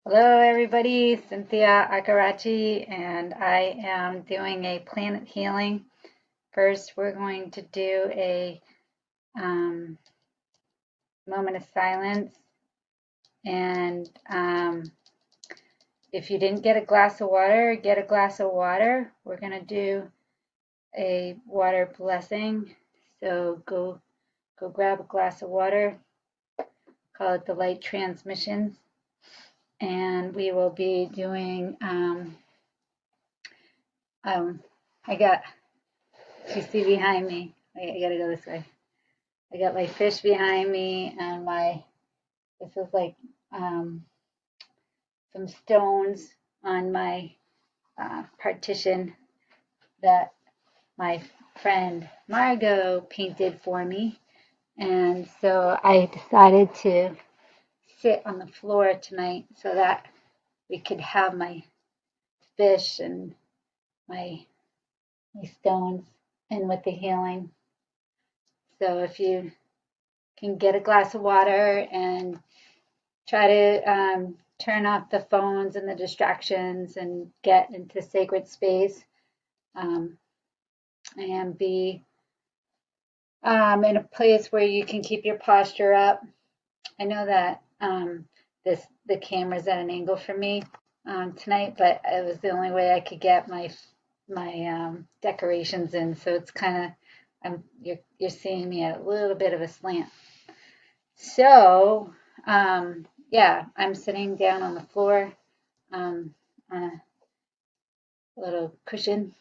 Hello, everybody. Cynthia Akarachi, and I am doing a planet healing. First, we're going to do a moment of silence. And if you didn't get a glass of water, get a glass of water. We're going to do a water blessing. So go grab a glass of water. Call it the light transmissions. And we will be doing. I got. You see behind me. Wait, I gotta go this way. I got my fish behind me and this is like some stones on my partition that my friend Margot painted for me. And so I decided to sit on the floor tonight so that we could have my fish and my, my stones and with the healing. So if you can get a glass of water and try to turn off the phones and the distractions and get into sacred space, and be in a place where you can keep your posture up. I know that the camera's at an angle for me tonight, but it was the only way I could get my decorations in, so it's kind of you're seeing me at a little bit of a slant. So yeah, I'm sitting down on the floor on a little cushion.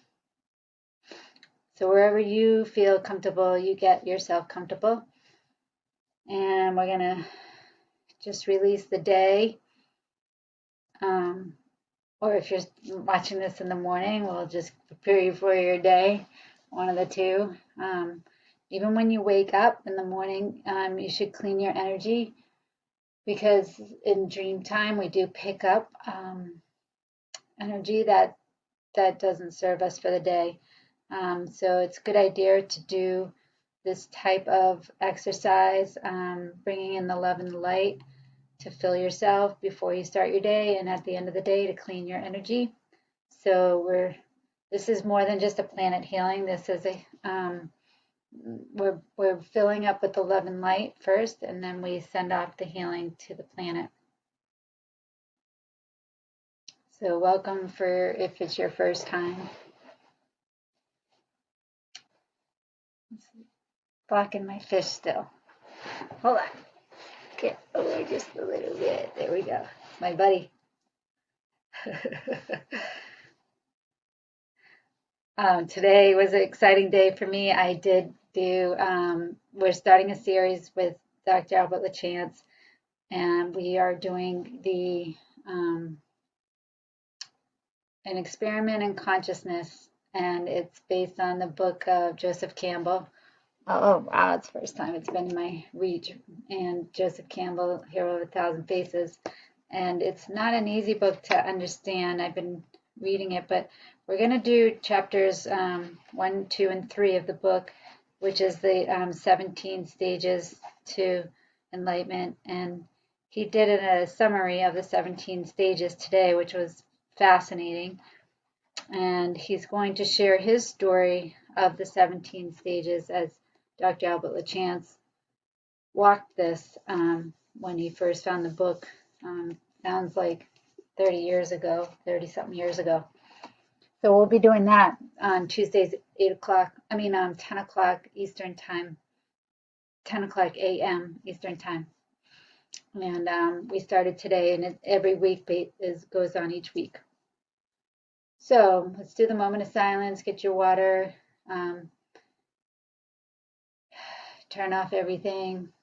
So wherever you feel comfortable, you get yourself comfortable. And we're gonna just release the day. Or if you're watching this in the morning, we'll just prepare you for your day, one of the two. Even when you wake up in the morning, you should clean your energy, because in dream time we do pick up energy that doesn't serve us for the day. So it's a good idea to do this type of exercise, bringing in the love and the light to fill yourself before you start your day, and at the end of the day to clean your energy. So this is more than just a planet healing. This is we're filling up with the love and light first, and then we send off the healing to the planet. So welcome for if it's your first time. Blocking my fish still. Hold on. Get over just a little bit. There we go. My buddy. Today was an exciting day for me. I did do, we're starting a series with Dr. Albert LaChance, and we are doing an experiment in consciousness, and it's based on the book of Joseph Campbell. Oh, wow, it's the first time it's been in my reach. And Joseph Campbell, Hero of a Thousand Faces. And it's not an easy book to understand. I've been reading it, but we're going to do chapters 1, 2, and 3 of the book, which is the 17 stages to enlightenment. And he did a summary of the 17 stages today, which was fascinating. And he's going to share his story of the 17 stages as Dr. Albert LaChance walked this when he first found the book. Sounds like 30 years ago, 30 something years ago. So we'll be doing that on Tuesdays, 10 o'clock Eastern time, 10 o'clock a.m. Eastern time. And we started today, and every week goes on each week. So let's do the moment of silence, get your water, turn off everything.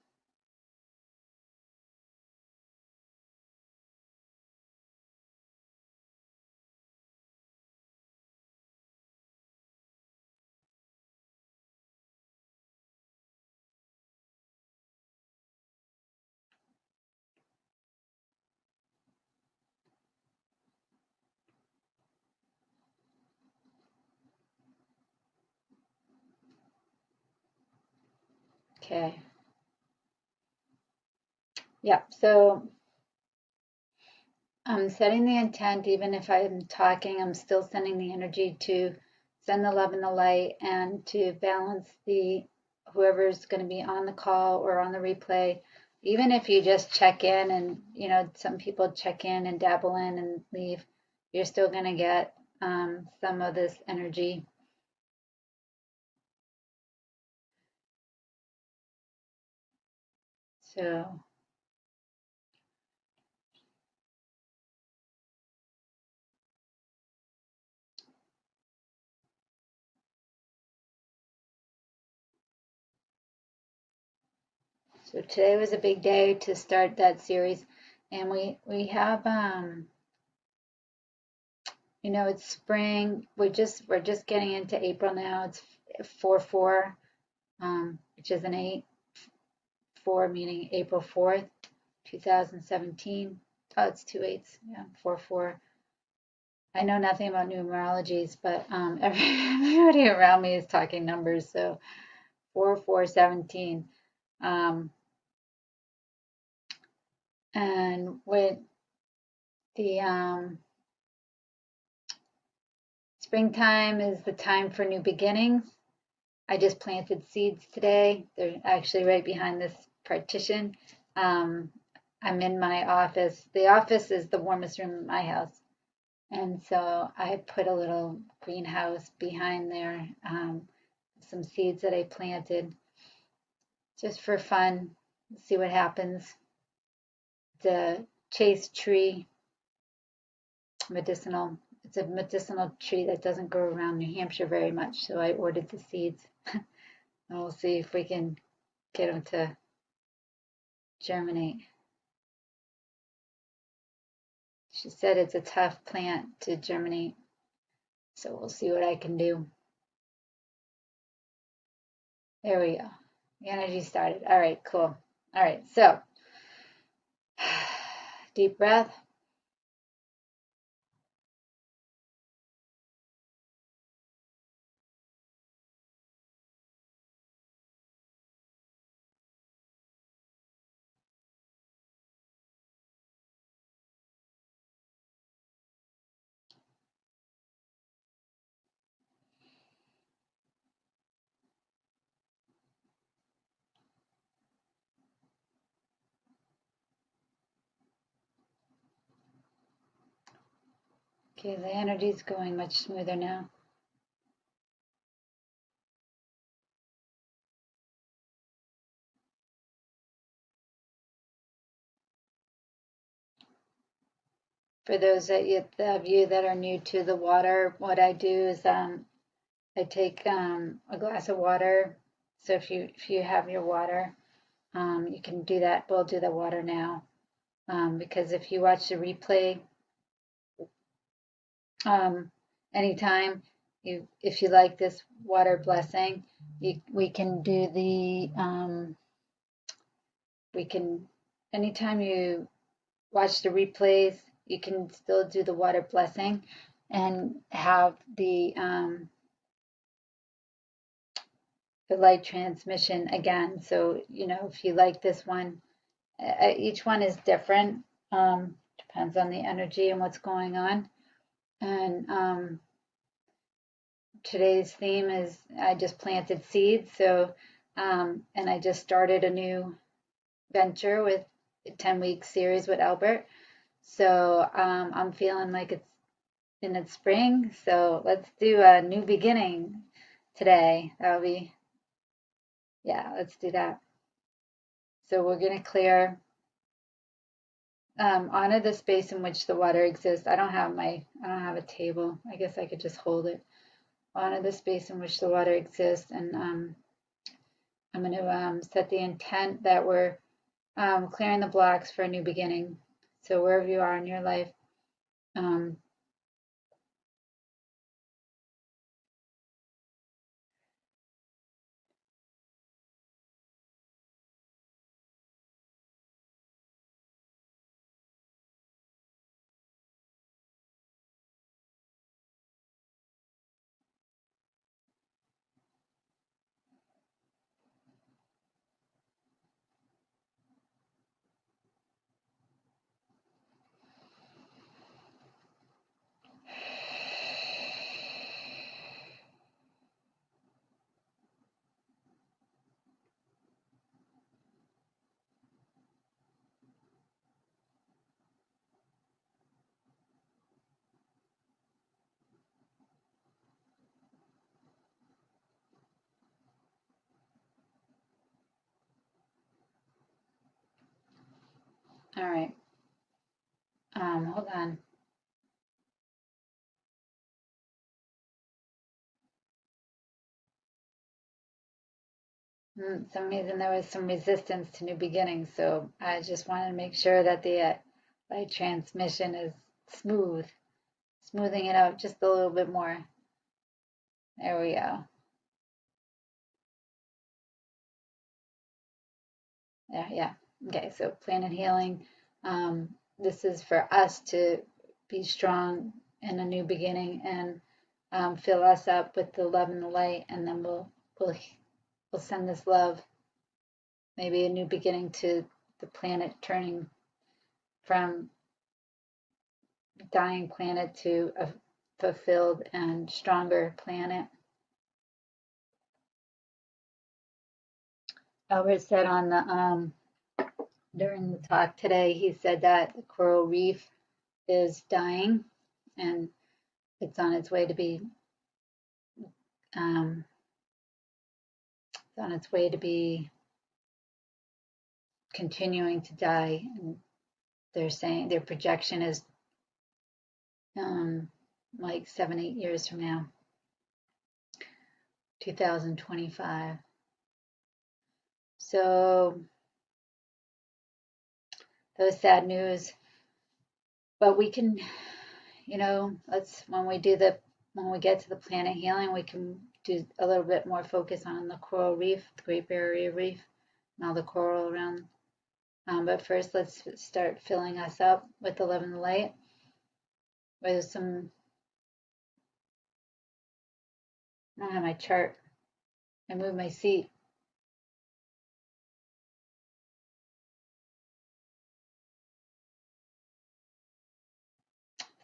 Okay. Yeah, so I'm setting the intent, even if I'm talking, I'm still sending the energy to send the love and the light and to balance the whoever's going to be on the call or on the replay. Even if you just check in and, some people check in and dabble in and leave, you're still going to get some of this energy. So So today was a big day to start that series, and we have it's spring. We're just getting into April now. It's 4/4, which is an 8/4, meaning April 4th, 2017. Oh, it's two eights. Yeah, 4/4. I know nothing about numerologies, but everybody around me is talking numbers. So 4/4/17. And with the springtime is the time for new beginnings. I just planted seeds today. They're actually right behind this partition. Um, I'm in my office. The office is the warmest room in my house. And so I put a little greenhouse behind there, some seeds that I planted just for fun, see what happens. The chase tree, medicinal. It's a medicinal tree that doesn't grow around New Hampshire very much, so I ordered the seeds. And we'll see if we can get them to germinate. She said it's a tough plant to germinate, so we'll see what I can do. There we go. The energy started. All right, cool. All right, so deep breath. Okay, the energy's going much smoother now. For those of you that are new to the water, what I do is I take a glass of water. So if you have your water, you can do that. We'll do the water now, because if you watch the replay, anytime if you like this water blessing, we can do we can, anytime you watch the replays, you can still do the water blessing and have the light transmission again. So, if you like this one, each one is different. Depends on the energy and what's going on. And today's theme is I just planted seeds. So, and I just started a new venture with a 10-week series with Albert. So I'm feeling like it's in its spring. So let's do a new beginning today. That'll be, yeah, let's do that. So we're going to clear, honor the space in which the water exists. I don't have a table. I guess I could just hold it. Honor the space in which the water exists. And I'm going to set the intent that we're clearing the blocks for a new beginning. So wherever you are in your life, All right. Hold on. Some reason there was some resistance to new beginnings, so I just wanted to make sure that the light transmission is smooth, smoothing it out just a little bit more. There we go. Yeah. Okay, so planet healing. This is for us to be strong in a new beginning and fill us up with the love and the light, and then we'll send this love, maybe a new beginning to the planet, turning from dying planet to a fulfilled and stronger planet. Albert said on the during the talk today, he said that the coral reef is dying and it's on its way to be um, continuing to die. And they're saying their projection is like 7-8 years from now, 2025. So those sad news, but we can, when we get to the planet healing, we can do a little bit more focus on the coral reef, the Great Barrier Reef, and all the coral around. But first, let's start filling us up with the love and the light. With some, I don't have my chart. I moved my seat.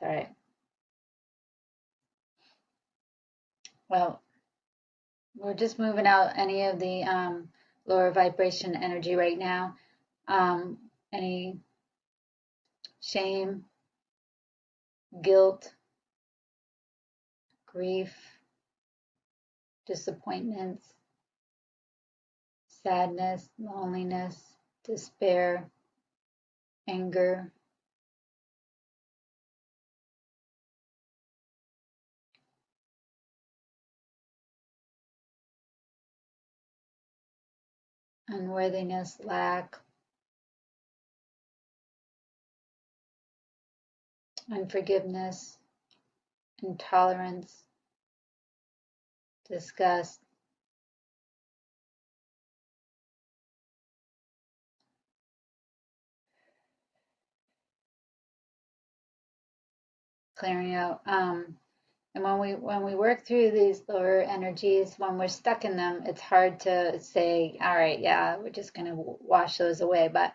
It's all right. Well, we're just moving out any of the lower vibration energy right now. Any shame, guilt, grief, disappointments, sadness, loneliness, despair, anger, unworthiness, lack, unforgiveness, intolerance, disgust, clearing out. And when we work through these lower energies, when we're stuck in them, it's hard to say, all right, yeah, we're just going to wash those away. But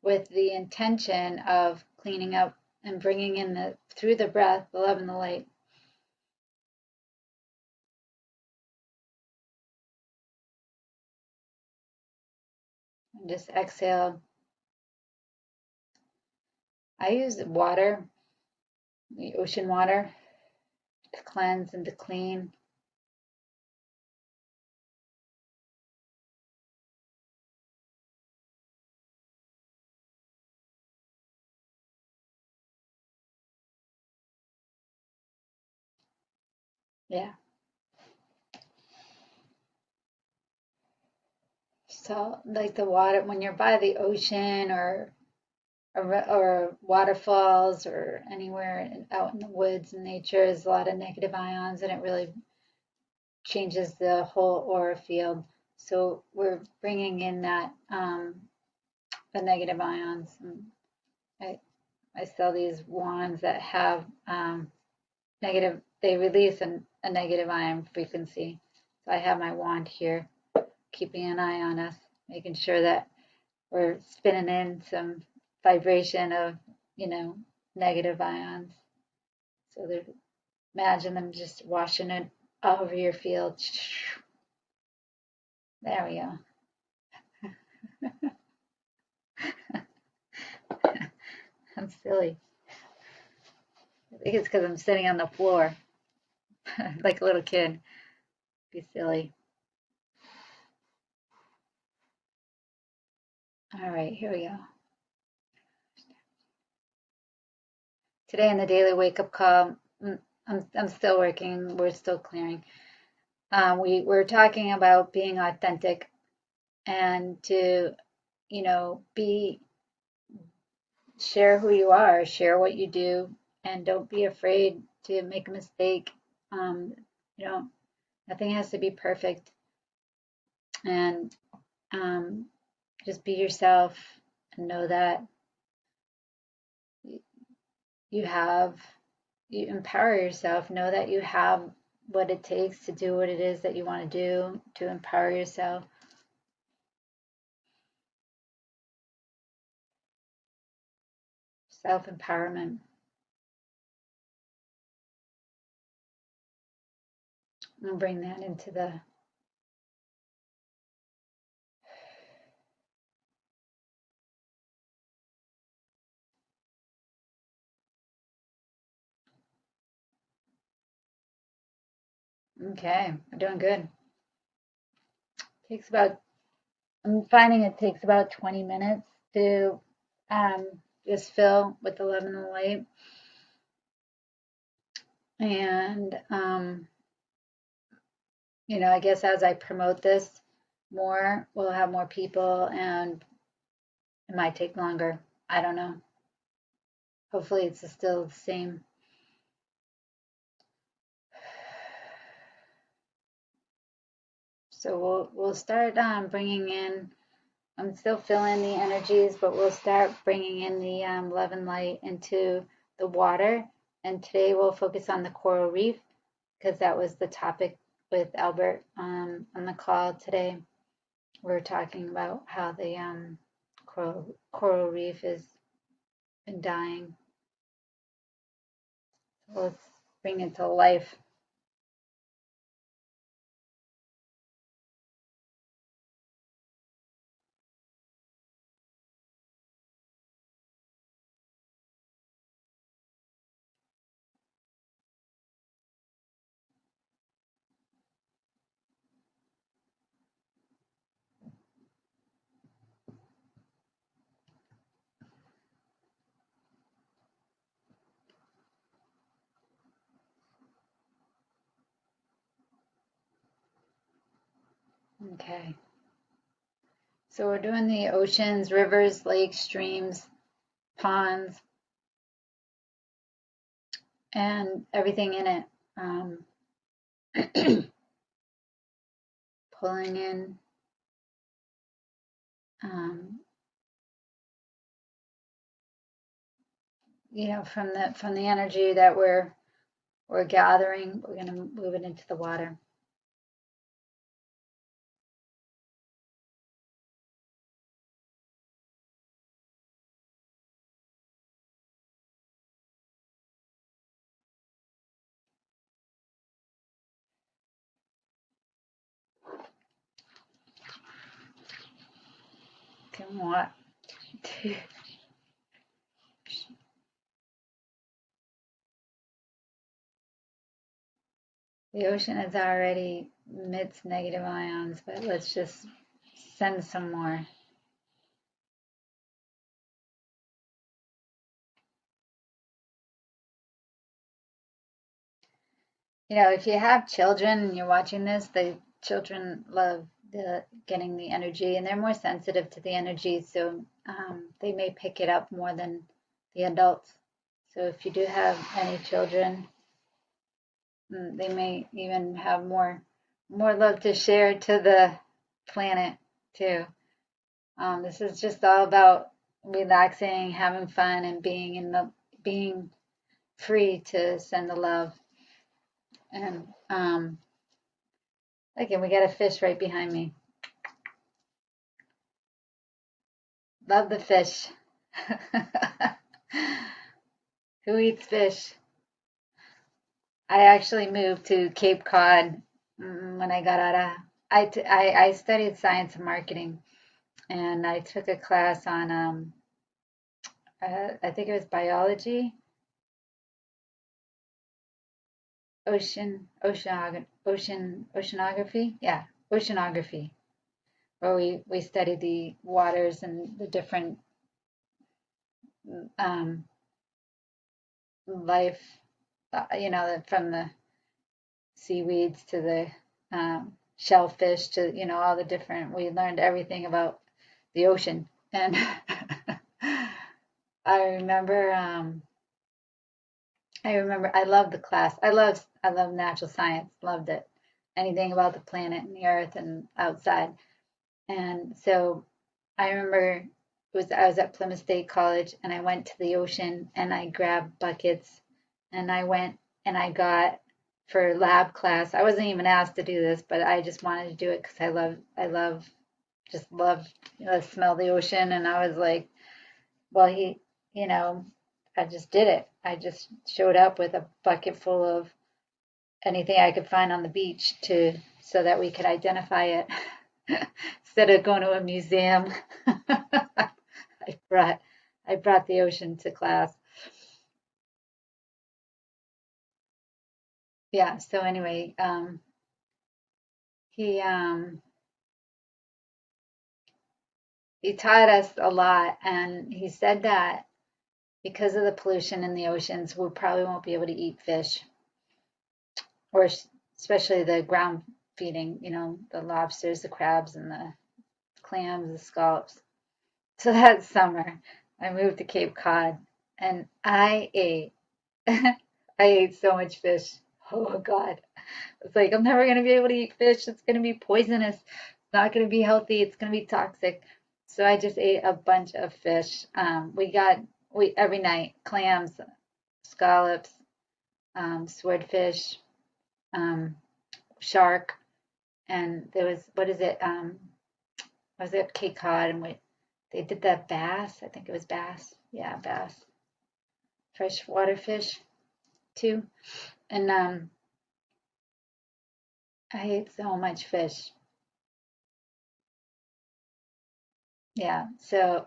with the intention of cleaning up and bringing in through the breath, the love and the light. And just exhale. I use water, the ocean water, to cleanse and to clean. Yeah. So like the water, when you're by the ocean or waterfalls or anywhere out in the woods and nature, there's a lot of negative ions and it really changes the whole aura field. So we're bringing in that the negative ions. I sell these wands that have negative. They release a negative ion frequency. So I have my wand here, keeping an eye on us, making sure that we're spinning in some vibration of negative ions. So imagine them just washing it over your field. There we go. I'm silly. I think it's because I'm sitting on the floor like a little kid. Be silly. All right, here we go. today in the daily wake up call, I'm still working. We're still clearing. We're talking about being authentic and to, be share who you are, share what you do, and don't be afraid to make a mistake. You know, nothing has to be perfect, and um, just be yourself and know that you have, you empower yourself, know that you have what it takes to do what it is that you want to do, to empower yourself. Self empowerment. And bring that into the okay, we're doing good. Takes about, I'm finding it takes about 20 minutes to um, just fill with the love and the light. And, I guess as I promote this more, we'll have more people and it might take longer. I don't know. Hopefully it's still the same. So we'll start bringing in. I'm still feeling the energies, but we'll start bringing in the love and light into the water. And today we'll focus on the coral reef because that was the topic with Albert on the call today. We're talking about how the coral reef has been dying. So let's bring it to life. Okay. So we're doing the oceans, rivers, lakes, streams, ponds, and everything in it. Pulling in um, from the energy that we're gathering, we're going to move it into the water. Can what? The ocean is already emits negative ions, but let's just send some more. If you have children and you're watching this, the children love getting the energy, and they're more sensitive to the energy, so they may pick it up more than the adults. So if you do have any children, they may even have more love to share to the planet too. This is just all about relaxing, having fun, and being free to send the love. And again, we got a fish right behind me. Love the fish. Who eats fish? I actually moved to Cape Cod when I got out of. I studied science and marketing, and I took a class on I think it was biology, oceanography. Yeah, oceanography, where we studied the waters and the different um, life, from the seaweeds to the shellfish to, all the different, we learned everything about the ocean. And I remember, I loved the class. I love natural science, loved it. Anything about the planet and the earth and outside. And so I remember I was at Plymouth State College and I went to the ocean and I grabbed buckets and I went and I got for lab class. I wasn't even asked to do this, but I just wanted to do it because just love smell of the ocean. And I was like, well, you know, I just did it. I just showed up with a bucket full of anything I could find on the beach so that we could identify it instead of going to a museum. I brought I brought the ocean to class. Yeah, so anyway, he um he taught us a lot and he said that because of the pollution in the oceans, we probably won't be able to eat fish or especially the ground feeding, the lobsters, the crabs and the clams, the scallops. So that summer, I moved to Cape Cod and I ate I ate so much fish. Oh God. It's like I'm never gonna be able to eat fish. It's gonna be poisonous. It's not gonna be healthy. It's gonna be toxic. So I just ate a bunch of fish. We every night clams, scallops, swordfish, um, shark, and there was what is it? Was it Cape Cod? And they did that bass. I think it was bass. Yeah, bass, freshwater fish too. And I ate so much fish. Yeah. So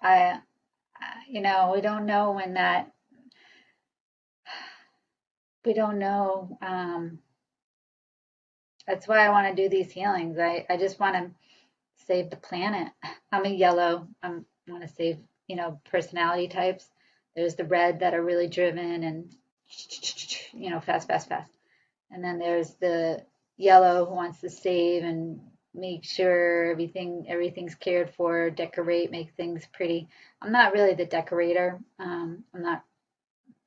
we don't know when that, we don't know. That's why I want to do these healings. I just want to save the planet. I'm a yellow. I want to save, personality types. There's the red that are really driven and, fast, fast, fast. And then there's the yellow who wants to save and make sure everything's cared for, decorate, make things pretty. I'm not really the decorator. I'm not,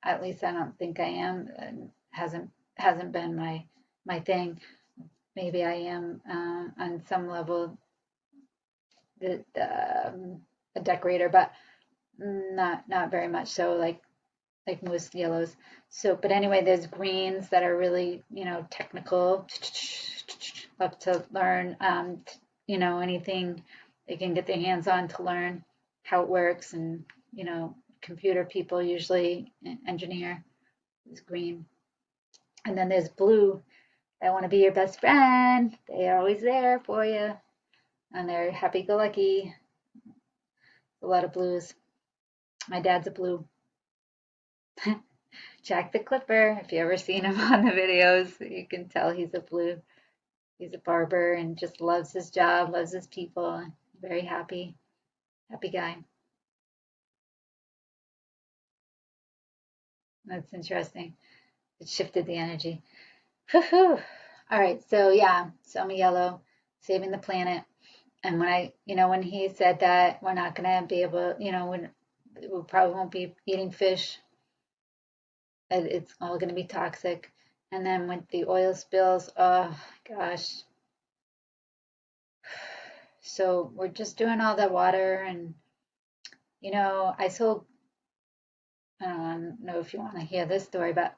at least I don't think I am. And hasn't been my thing. Maybe I am on some level the, a decorator, but not very much so. Like most yellows. So, but anyway, there's greens that are really, technical. Love to learn, anything they can get their hands on to learn how it works. And, computer people usually engineer is green. And then there's blue. They want to be your best friend. They are always there for you. And they're happy-go-lucky. A lot of blues. My dad's a blue. Jack the Clipper. If you ever seen him on the videos, you can tell he's a blue. He's a barber and just loves his job, loves his people. Very happy guy. That's interesting. It shifted the energy. Whew. All right, so yeah, so I'm a yellow, saving the planet. And when he said that we're not gonna be able, when we probably won't be eating fish, it's all gonna be toxic. And then with the oil spills, oh gosh, so we're just doing all that water and I sold, I don't know if you want to hear this story, but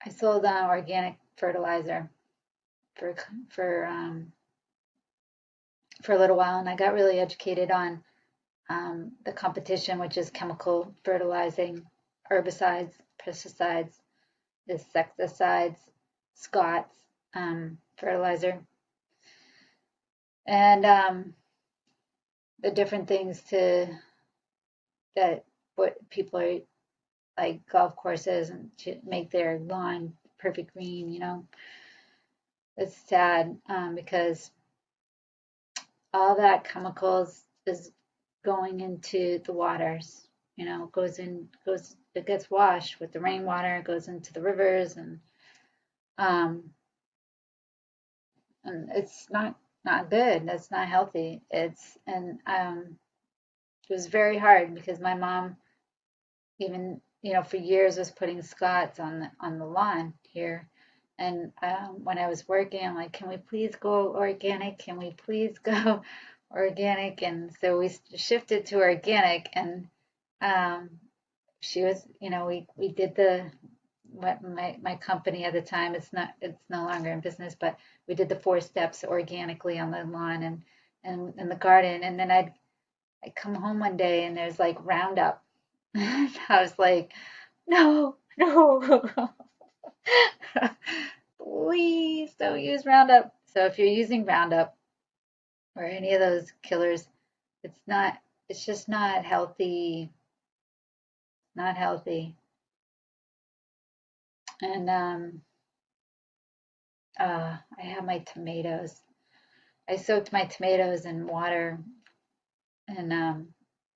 I sold organic fertilizer for for um, for a little while, and I got really educated on the competition, which is chemical fertilizing, herbicides, pesticides, insecticides, Scott's fertilizer, and the different things that what people are like golf courses and to make their lawn perfect green. It's sad because all that chemicals is going into the waters. it gets washed with the rainwater, it goes into the rivers, um, and it's not good. That's not healthy. It was very hard because my mom, even for years, was putting Scots on the lawn here. And when I was working, I'm like, can we please go organic? Can we please go organic? And so we shifted to organic, and um, she was, we did my company at the time. It's no longer in business, but we did the 4 steps organically on the lawn and in the garden. And then I'd come home one day and there's like Roundup. I was like, no, no, please don't use Roundup. So if you're using Roundup or any of those killers, it's not, it's just not healthy, not healthy. And I have my tomatoes. I soaked my tomatoes in water, and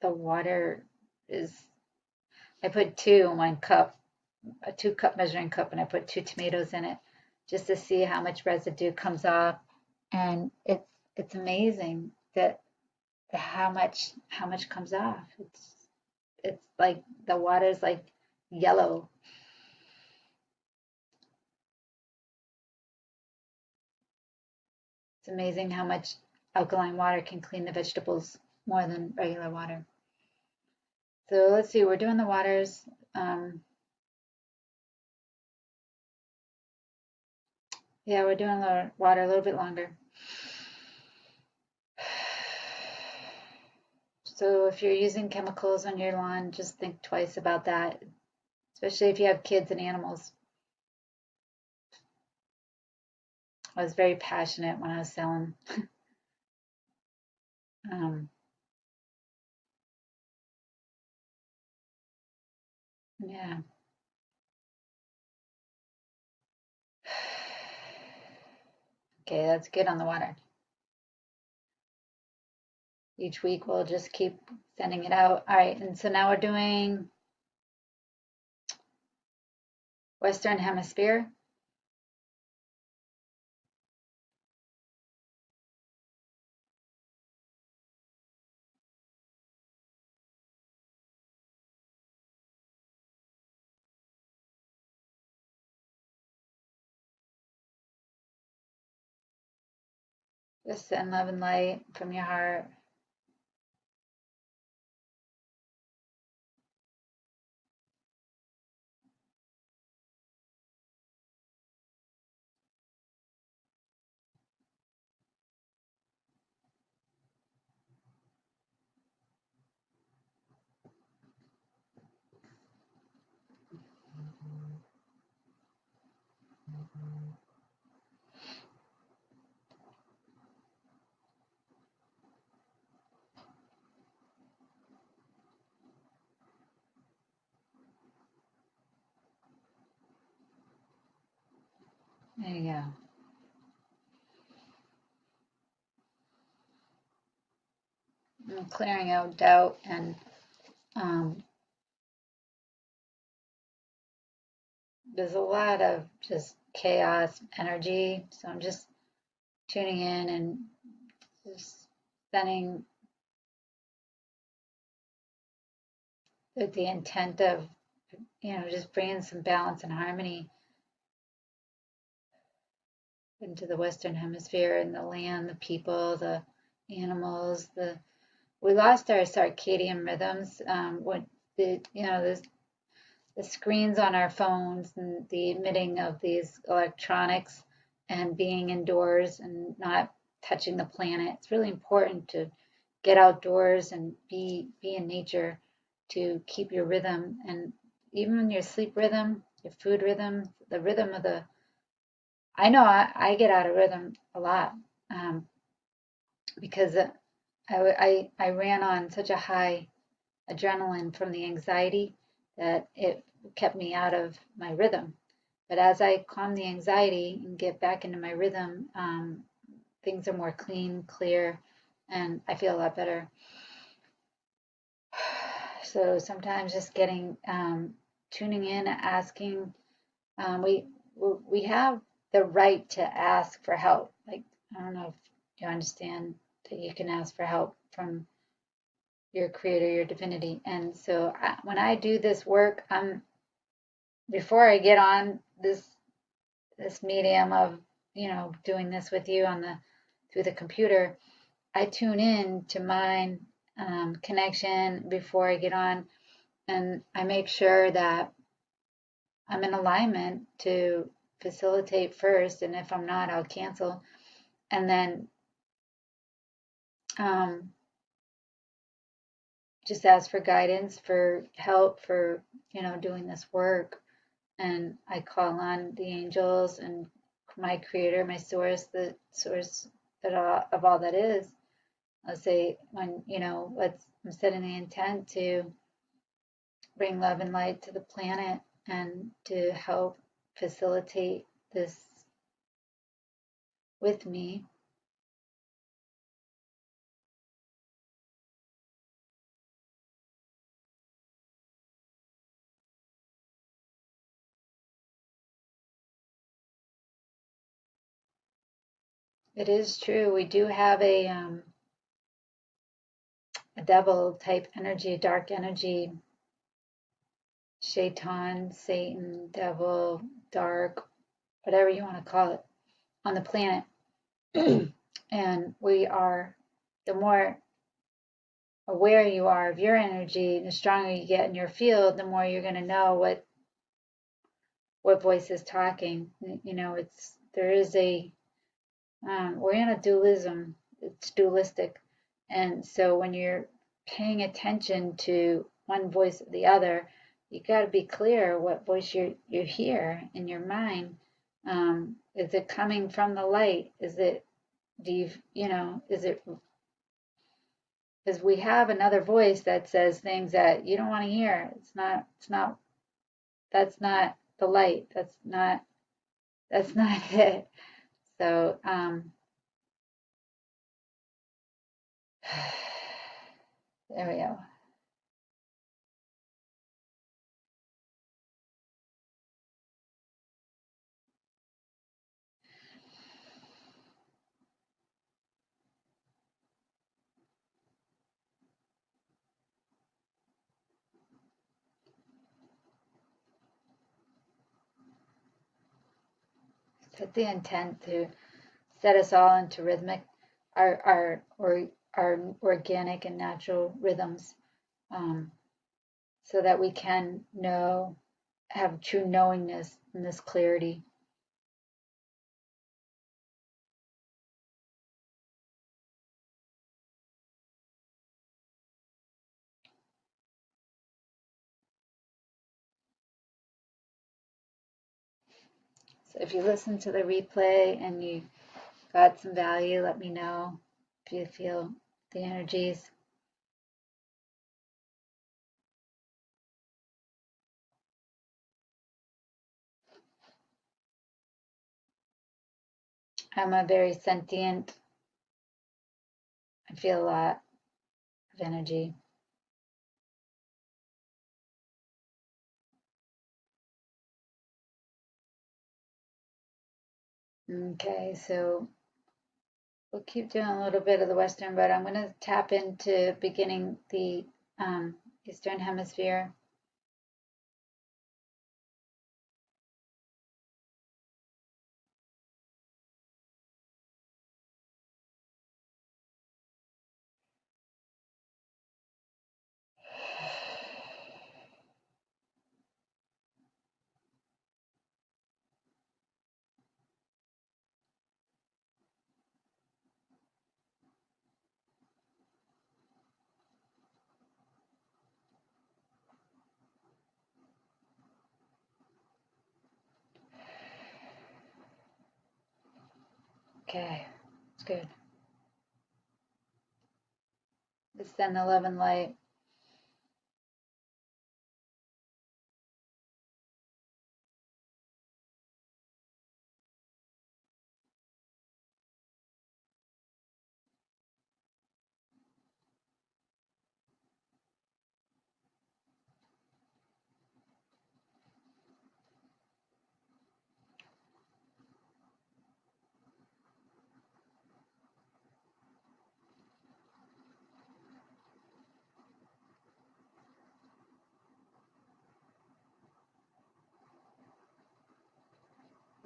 the water is, I put 2 in 1 cup, a 2 cup measuring cup, and I put 2 tomatoes in it just to see how much residue comes off. And it's amazing that how much comes off. It's like the water's like yellow. It's amazing how much alkaline water can clean the vegetables more than regular water. So let's see, we're doing the waters. Yeah, we're doing the water a little bit longer. So if you're using chemicals on your lawn, just think twice about that, especially if you have kids and animals. I was very passionate when I was selling. Um, yeah. Okay, that's good on the water. Each week we'll just keep sending it out. All right, and so now we're doing Western Hemisphere. Just send love and light from your heart. There you go. I'm clearing out doubt and um, there's a lot of just chaos energy. So I'm just tuning in and just sending with the intent of, just bringing some balance and harmony into the Western Hemisphere and the land, the people, the animals. We lost our circadian rhythms. When the screens on our phones and the emitting of these electronics and being indoors and not touching the planet. It's really important to get outdoors and be in nature to keep your rhythm, and even your sleep rhythm, your food rhythm, the rhythm of the. I know I get out of rhythm a lot um, because I ran on such a high adrenaline from the anxiety that it kept me out of my rhythm. But as I calm the anxiety and get back into my rhythm, things are more clean, clear, and I feel a lot better. So sometimes just getting tuning in, asking. We we have the right to ask for help. Like, I don't know if you understand that you can ask for help from your creator, your divinity. And so when I do this work, before I get on this medium of doing this with you on the through the computer, I tune in to mind connection before I get on, and I make sure that I'm in alignment to facilitate first, and if I'm not, I'll cancel, and then um, just ask for guidance, for help, for doing this work. And I call on the angels and my creator, my source, the source of all that is. Let's say when I'm setting the intent to bring love and light to the planet and to help facilitate this with me. It is true. We do have a devil type energy, dark energy, shaitan, Satan, devil, dark, whatever you want to call it, on the planet. And the more aware you are of your energy, the stronger you get in your field, the more you're going to know what voice is talking. There is we're in a dualism. It's dualistic. And so when you're paying attention to one voice or the other, you got to be clear what voice you hear in your mind. Is it coming from the light? Is it, is it, because we have another voice that says things that you don't want to hear. That's not the light. That's not it. So, there we go. Set the intent to set us all into rhythmic, our organic and natural rhythms, so that we can have true knowingness and this clarity. So if you listen to the replay and you got some value, let me know if you feel the energies. I'm a very sentient, I feel a lot of energy. Okay, so we'll keep doing a little bit of the Western, but I'm going to tap into beginning the Eastern Hemisphere. Okay, it's good. Let's send the love and light.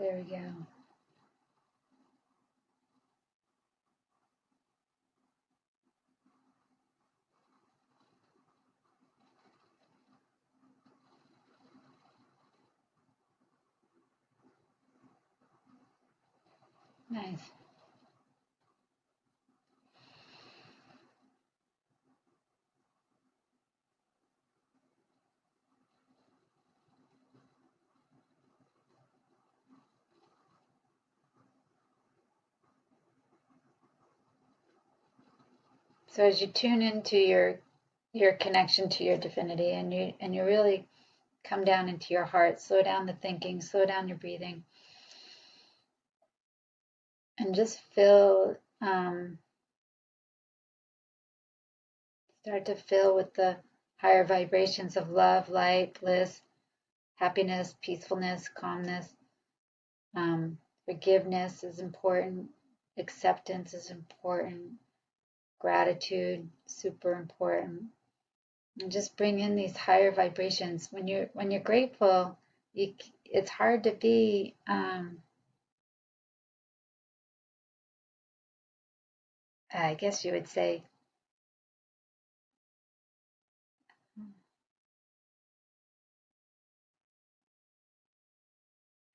There we go. Nice. So as you tune into your connection to your divinity, and you really come down into your heart, slow down the thinking, slow down your breathing, and just feel, start to fill with the higher vibrations of love, light, bliss, happiness, peacefulness, calmness. Forgiveness is important. Acceptance is important. Gratitude, super important. And just bring in these higher vibrations. When you're grateful, it's hard to be. I guess you would say.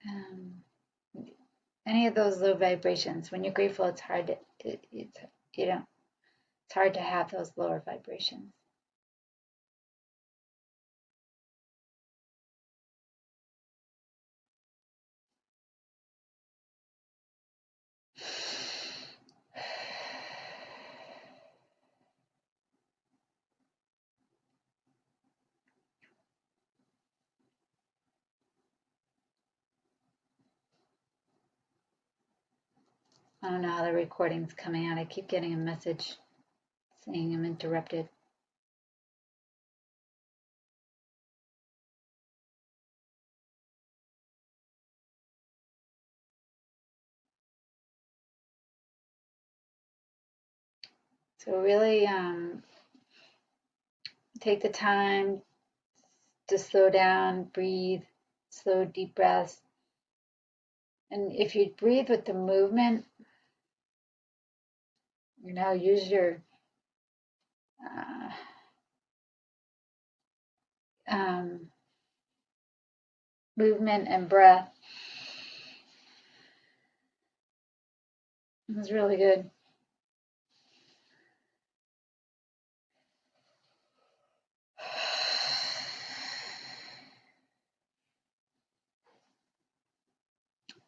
Um, any of those low vibrations. When you're grateful, it's hard to. It's you know it's hard to have those lower vibrations. I don't know how the recording's coming out. I keep getting a message saying I'm interrupted. So really take the time to slow down, breathe, slow, deep breaths. And if you breathe with the movement, use your uh, um, movement and breath. It was really good.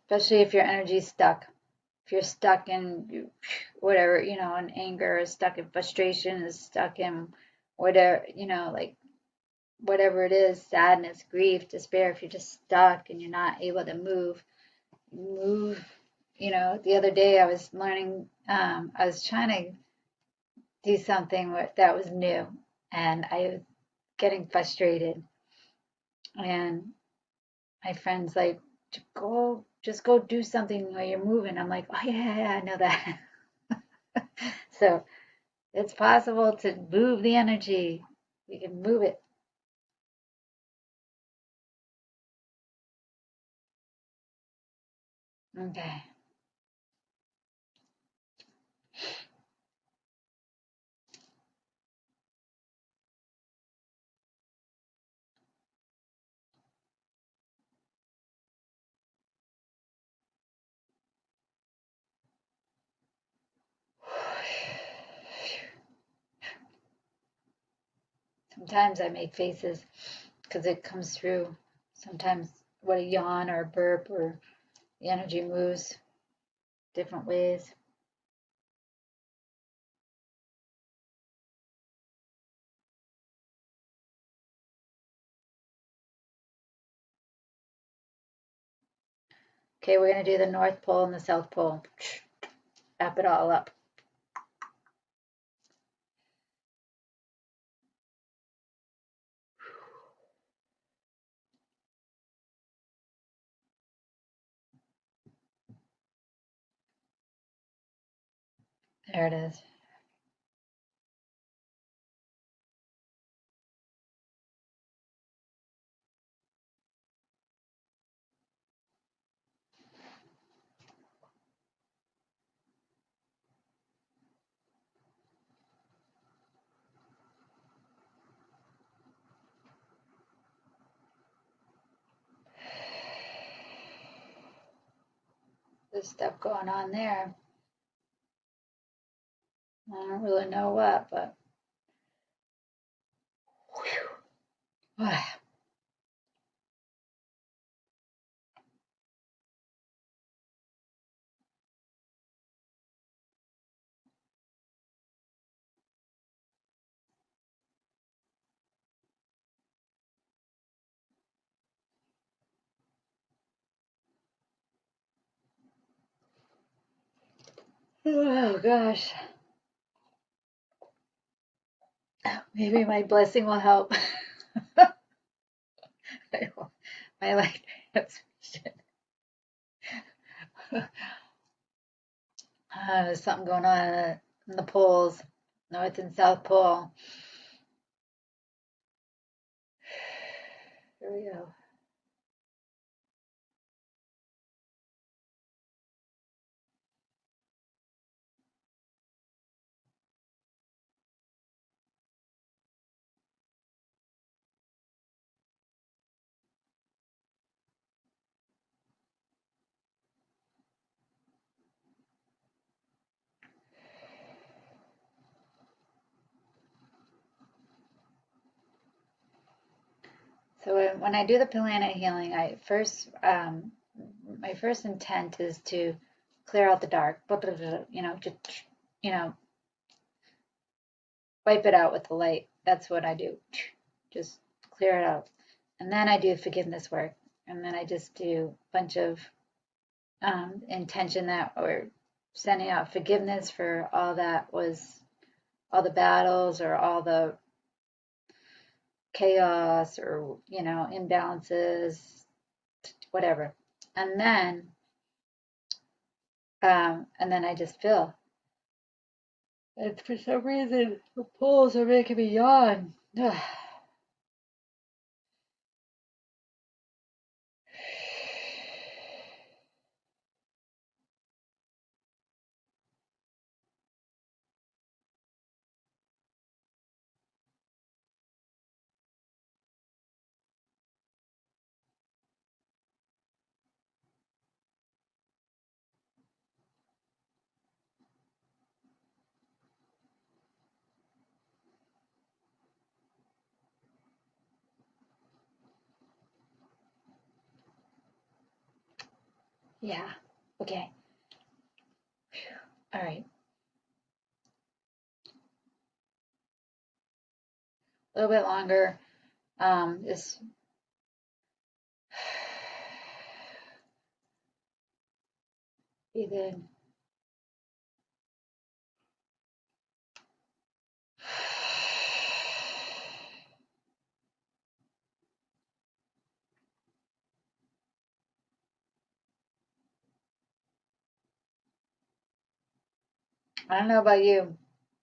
Especially if your energy's stuck. If you're stuck in whatever, in anger, stuck in frustration, is stuck in whatever, like whatever it is, sadness, grief, despair, if you're just stuck and you're not able to move. The other day I was learning, I was trying to do something that was new, and I was getting frustrated. And my friend's like, just go do something while you're moving. I'm like, oh yeah, I know that. So it's possible to move the energy. We can move it. Okay. Sometimes I make faces because it comes through. Sometimes what a yawn or a burp or the energy moves different ways. Okay, we're going to do the North Pole and the South Pole. Wrap it all up. There it is. There's stuff going on there. I don't really know what, but whew. Oh gosh. Maybe my blessing will help. My life transmission. There's something going on in the poles, North and South Pole. Here we go. So when I do the planet healing, my first intent is to clear out the dark, you know, wipe it out with the light. That's what I do. Just clear it out. And then I do forgiveness work. And then I just do a bunch of intention that or sending out forgiveness for all that was all the battles or all the chaos or imbalances, whatever. And then I just feel. And for some reason, the poles are making me yawn. Yeah. Okay. All right. A little bit longer. Just breathe in. I don't know about you,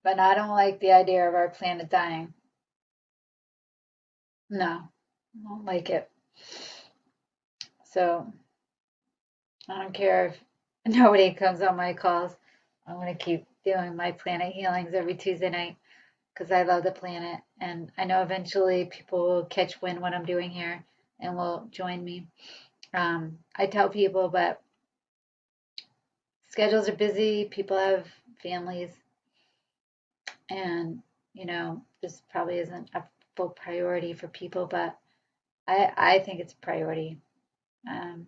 but I don't like the idea of our planet dying. No, I don't like it. So I don't care if nobody comes on my calls. I'm going to keep doing my planet healings every Tuesday night because I love the planet. And I know eventually people will catch wind what I'm doing here and will join me. I tell people, but schedules are busy, people have families, and this probably isn't a full priority for people, but I think it's a priority. Um,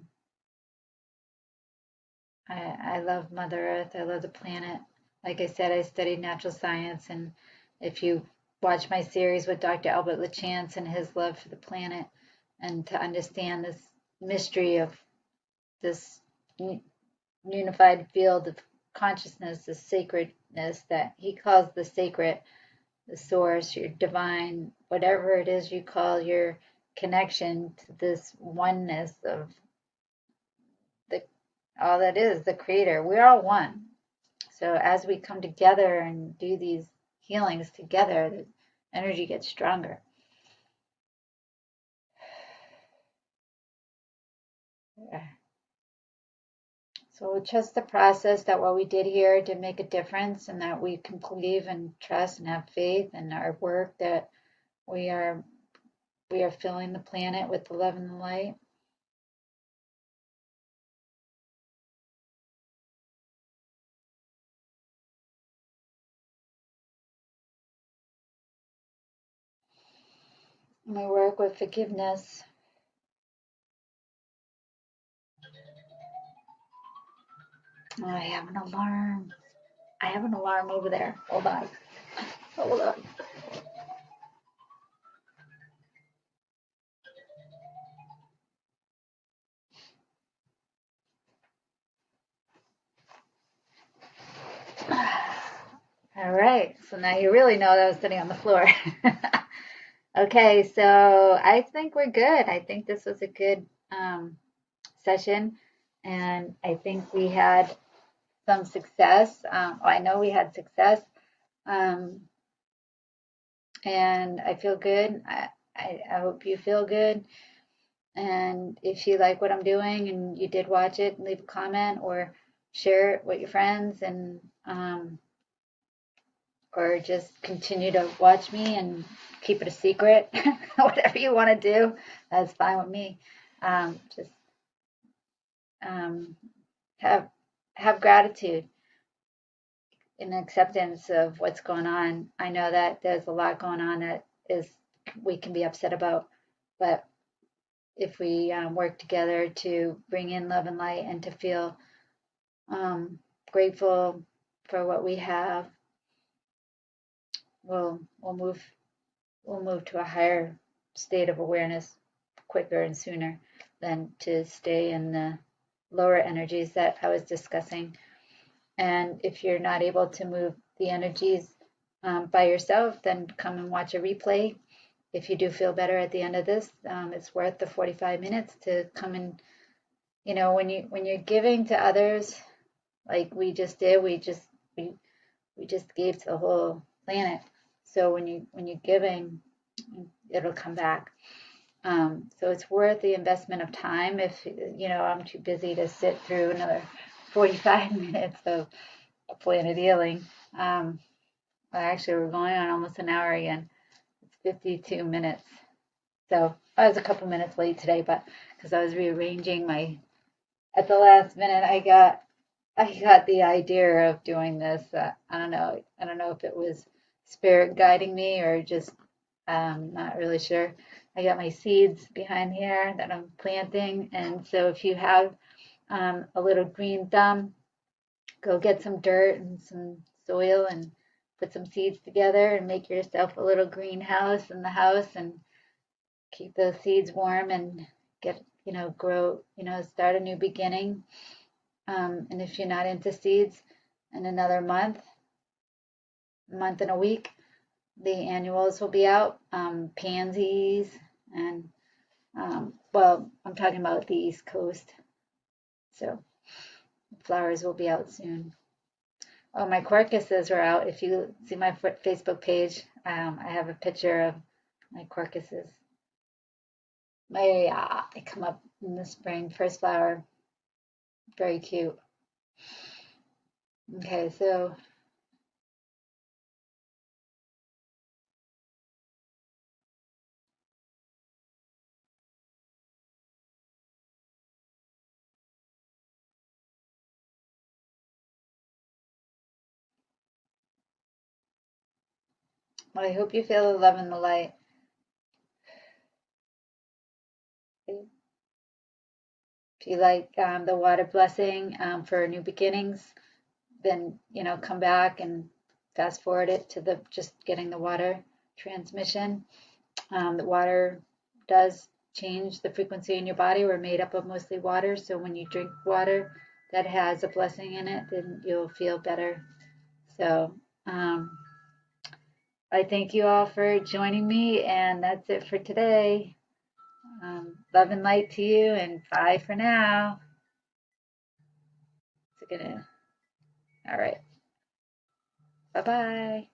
I love Mother Earth. I love the planet. Like I said, I studied natural science, and if you watch my series with Dr. Albert LaChance and his love for the planet, and to understand this mystery of this unified field of consciousness, the sacredness that he calls the sacred, the source, your divine, whatever it is you call your connection to this oneness of the all that is the creator. We're all one. So as we come together and do these healings together, the energy gets stronger. So trust the process that what we did here did make a difference and that we can believe and trust and have faith in our work that we are we are filling the planet with the love and the light. And we work with forgiveness. Oh, I have an alarm. I have an alarm over there. Hold on. Hold on. All right. So now you really know that I was sitting on the floor. Okay, so I think we're good. I think this was a good session, and I think we had some success. I know we had success, um, and I feel good. I hope you feel good. And if you like what I'm doing and you did watch it, leave a comment or share it with your friends, and or just continue to watch me and keep it a secret. Whatever you want to do, that's fine with me. Just um, have gratitude and acceptance of what's going on. I know that there's a lot going on that is we can be upset about, but if we work together to bring in love and light and to feel grateful for what we have, we'll move to a higher state of awareness quicker and sooner than to stay in the lower energies that I was discussing. And if you're not able to move the energies by yourself, then come and watch a replay. If you do feel better at the end of this, it's worth the 45 minutes to come and, when you're giving to others, like we just did, we just gave to the whole planet. So when you're giving, it'll come back. So it's worth the investment of time. If I'm too busy to sit through another 45 minutes of planet healing. Actually, we're going on almost an hour again. It's 52 minutes. So I was a couple minutes late today, but because I was rearranging at the last minute, I got the idea of doing this. I don't know. I don't know if it was spirit guiding me or just not really sure. I got my seeds behind here that I'm planting, and so if you have a little green thumb, go get some dirt and some soil and put some seeds together and make yourself a little greenhouse in the house and keep those seeds warm and get, grow, start a new beginning. And if you're not into seeds, in another month and a week, the annuals will be out. Pansies and, well, I'm talking about the East Coast. So flowers will be out soon. Oh, my crocuses are out. If you see my Facebook page, I have a picture of my crocuses. They come up in the spring, first flower, very cute. Okay, so well, I hope you feel the love and the light. If you like the water blessing for new beginnings, then come back and fast forward it to the just getting the water transmission. The water does change the frequency in your body. We're made up of mostly water, so when you drink water that has a blessing in it, then you'll feel better. So I thank you all for joining me, and that's it for today. Love and light to you, and bye for now. All right. Bye bye.